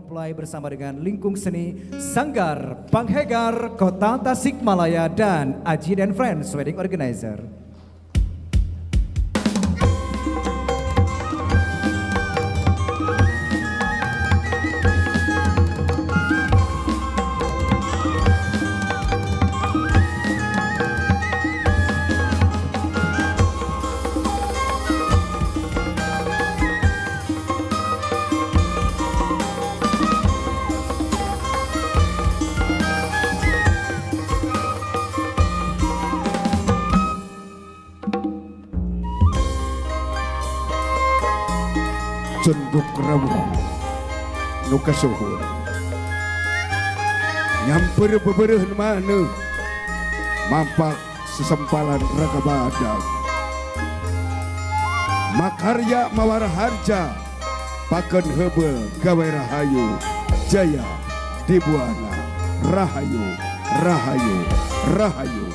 mempelai bersama dengan Lingkung Seni Sanggar Panghegar Kota Tasikmalaya dan Aji dan Friends Wedding Organizer. Cunduk rawuh nu kasuhun nyamper bebereuh mana mampak sesempalan raga badag makarya mawar harja paken heubeul gawe rahayu jaya dibuana rahayu rahayu rahayu.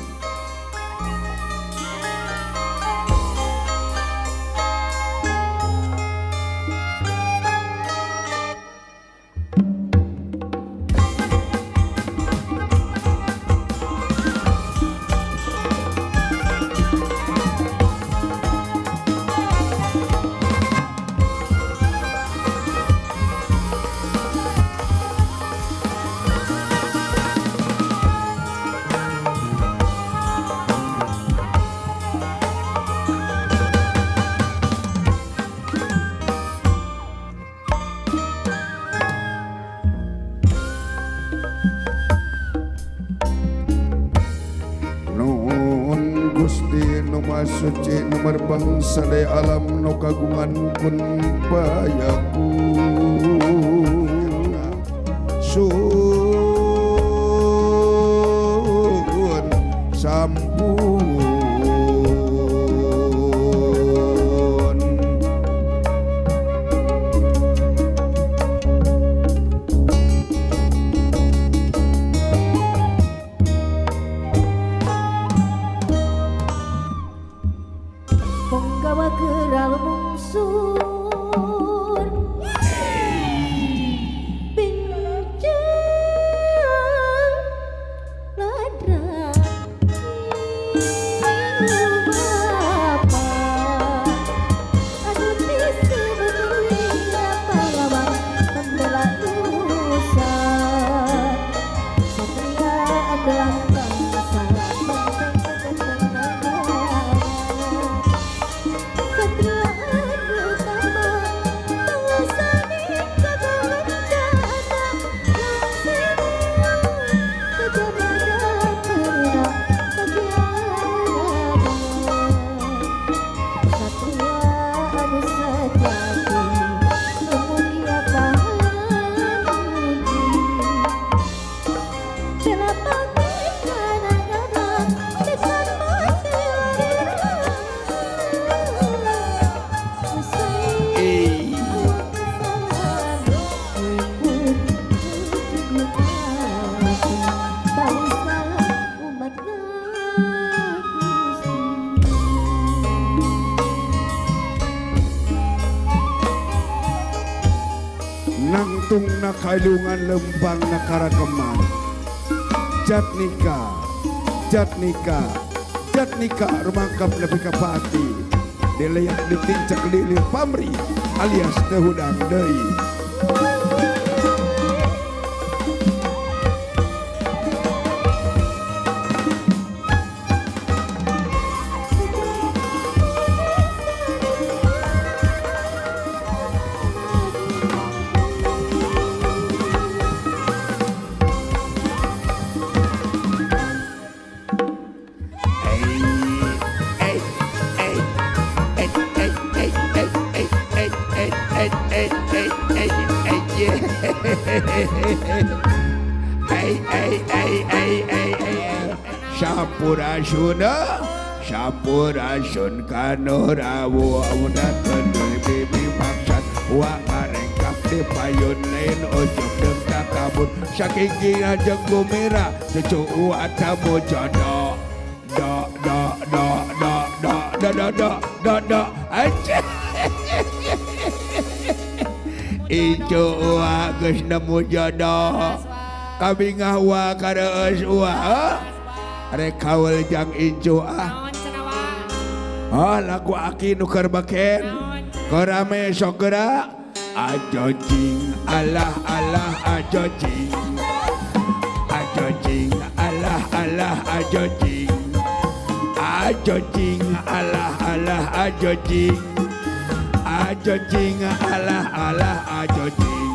Gusti nu suci nomor bangsa de alam nu kagungan kun payaku sun sampun Penggawa geral mungsur bincang ladra bapa aduh disebutnya pahlawan pembela nusa satria adalah bangsa nangtung nakailungan lembang nakarakeman jatnika jatnika jatnika rumangkap nepi ka pati dileyak ditincak lilin pamri alias tehudang deui. Sampurasun kanu rawuh amunakeun deui bibi maksad wa arengkap di payun lain ujug deung takabun saking jeung gumira cucu wa tamu jodoh do do do do do do do do do do aja Ijo wa geus nemu jodoh. Kabingah wa kareus wa. Rek kaul jang Ijo ah. Naon cenah wa? Lagu aki nu keur beken. Korame sok geura. Ajo jing alah alah ajo jing. Ajo jing alah alah ajo jing. Ajo jing alah alah ajo jing. Ajo jing alah alah ajo jing.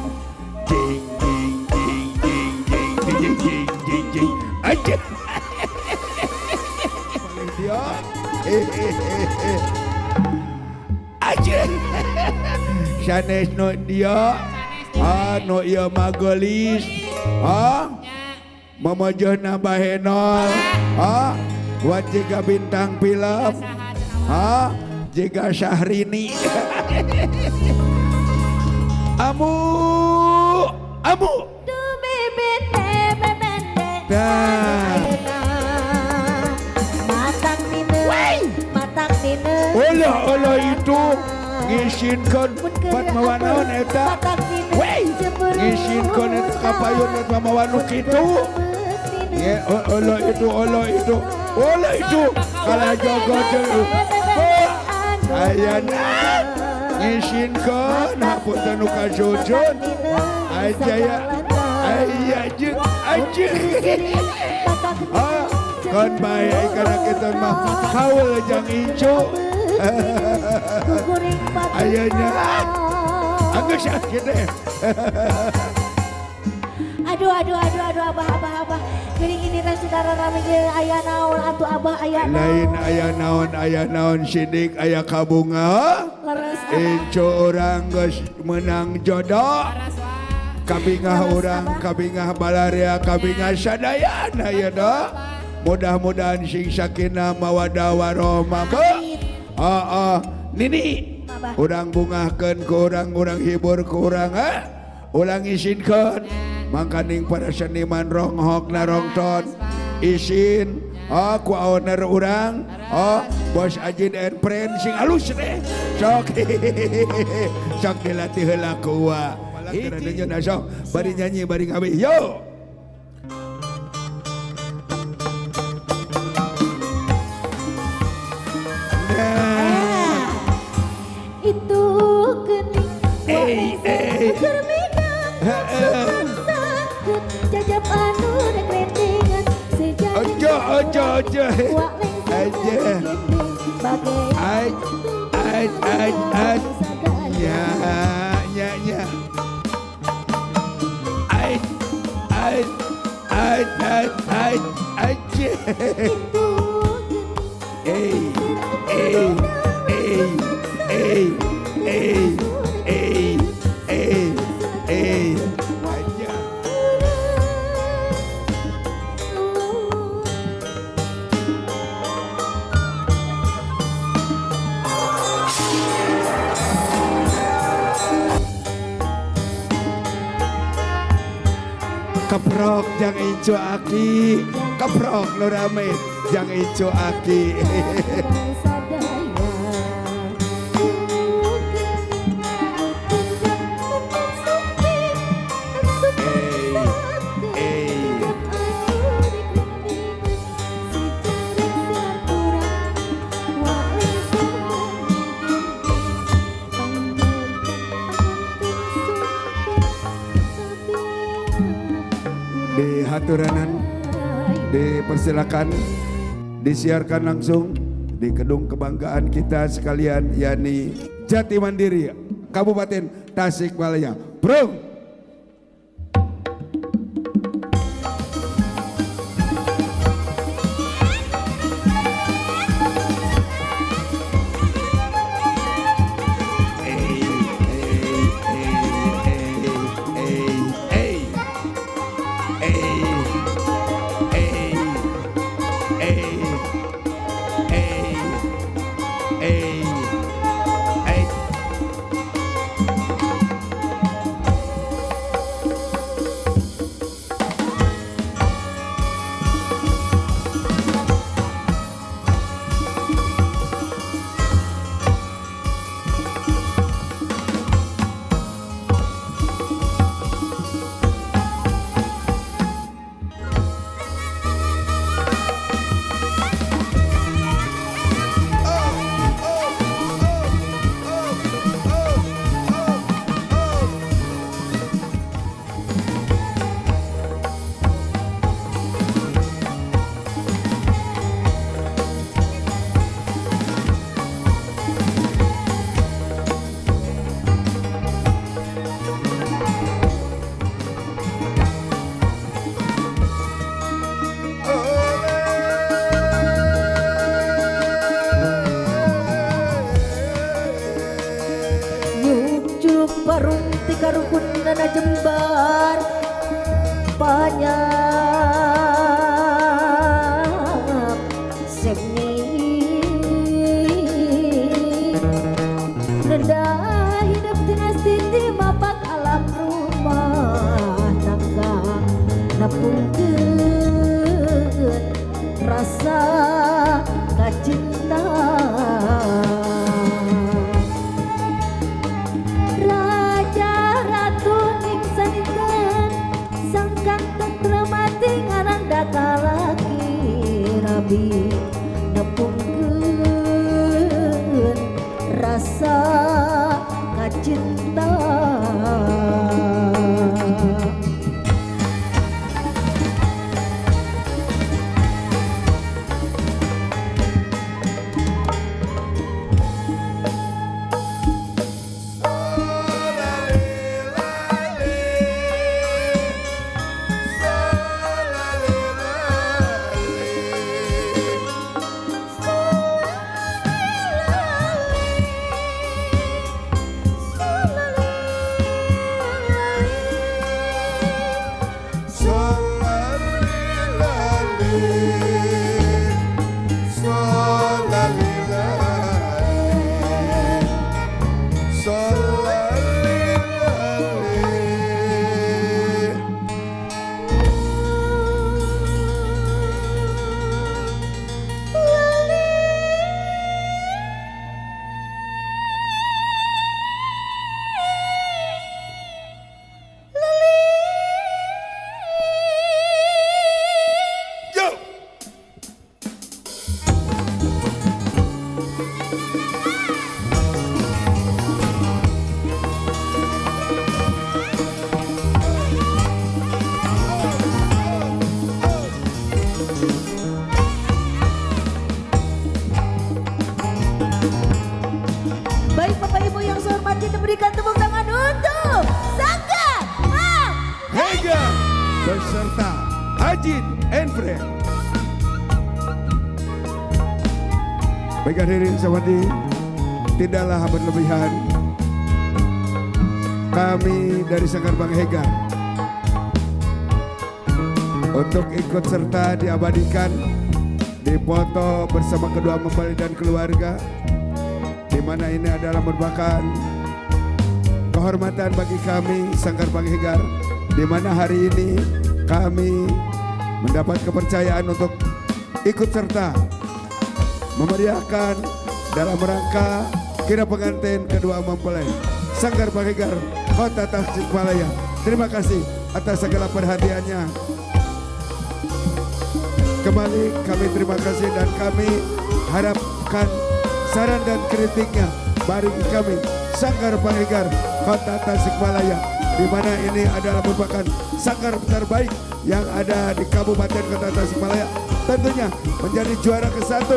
Jing jing jing jing jing jing jing jing jing. Aja. Dia. Aja. Sanes no dia. No ieu magelis. Momojona bahenol. Wat jiga bintang film. Jiga Syahrini. Amu. Du bebete bebete Dah. Matang dine Ola itu ngisinkan Fatmawan naon eta. Ngisinkan eta kapayun eta mawanu kitu. Ya ola itu kala jogot ayana ngisinkan hapunten nu kasujud aja ya aya jeung kon bae kana kita mah kaul jang Ijo ayana anggeus sakit deh. Aduh abah geuning ini teh saudara rame ge aya naon atuh abah aya Lain aya naon sidik aya kabunga. leres Ijo orang geus menang jodoh. Kabingah orang, kabingah balaria, kabingah sadayan aya da. Mudah-mudahan sing sakinah mawaddah warahmah. Nini. Urang bungahkeun ku urang hibur ku urang ulang isinkeun mangkaning para seniman ronghok na rongton isin ku owner urang bos Ajin and Friends sing alus teh sok dilatih heula ku wa hiji sok bari nyanyi bari ngawi yo. itu geuning jajab anu rek rendengan Ojo aja keprok jang Ijo aki keprok lo rame jang Ijo aki di haturanan dipersilakan disiarkan langsung di gedung kebanggaan kita sekalian yakni Jati Mandiri Kabupaten Tasikmalaya. Bro Sanggar banyak seni rendah hidup dinasti mapak alam rumah tangga napungkeun rasa kacinta Raja Ratu niksanikeun sangkan tentramati ngarang dakalaki rabi nepungkeun rasa kacinta Baik Bapak Ibu yang saya hormati, berikan tepuk tangan untuk Sanggar Panghega beserta Ajin and Friend. Baik hadirin sawadee, tidaklah berlebihan kami dari Sanggar Panghega untuk ikut serta diabadikan dipoto bersama kedua mempelai dan keluarga, di mana ini adalah merupakan kehormatan bagi kami Sanggar Panghega, di mana hari ini kami mendapat kepercayaan untuk ikut serta memeriahkan dalam rangka kira pengantin kedua mempelai Sanggar Panghega Kota Tasikmalaya. Terima kasih atas segala perhatiannya. Kembali kami terima kasih dan kami harapkan saran dan kritiknya bagi kami Sanggar Panghega Kota Tasikmalaya, di mana ini adalah merupakan sanggar terbaik yang ada di Kabupaten Kota Tasikmalaya, tentunya menjadi juara ke-1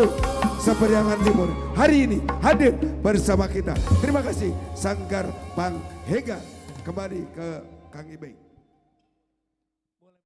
Seperiangan Timur hari ini hadir bersama kita. Terima kasih Sanggar Panghega. Kembali ke Kang Ibing.